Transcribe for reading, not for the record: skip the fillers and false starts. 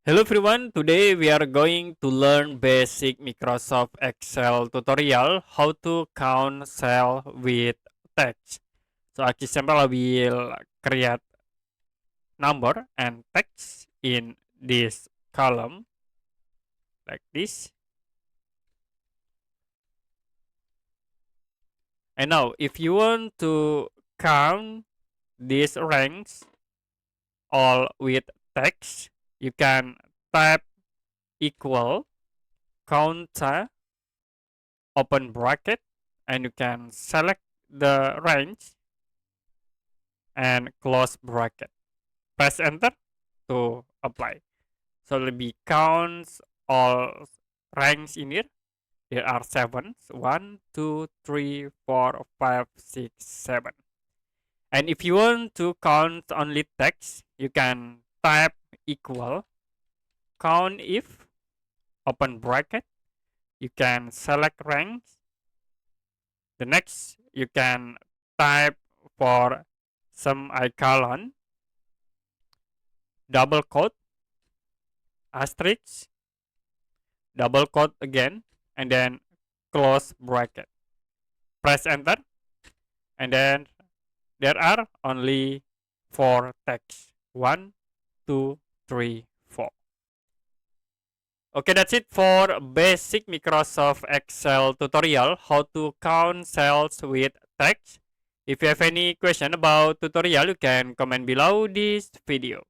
Hello everyone, today we are going to learn basic Microsoft Excel tutorial how to count cell with text. So as example, I will create number and text in this column like this. And now if you want to count these ranks all with text, you can type equal counter open bracket and you can select the range and close bracket. Press enter to apply. So let me count all ranks in here. There are 7. 1, 2, 3, 4, 5, 6, 7. And if you want to count only text, you can type equal count if open bracket. You can select ranks. The next you can type for semicolon, double quote, asterisk, double quote again, and then close bracket. Press enter, and then there are only 4 text. 1, 2, 3, 4. Okay, that's it for basic Microsoft Excel tutorial, how to count cells with text. If you have any question about tutorial, you can comment below this video.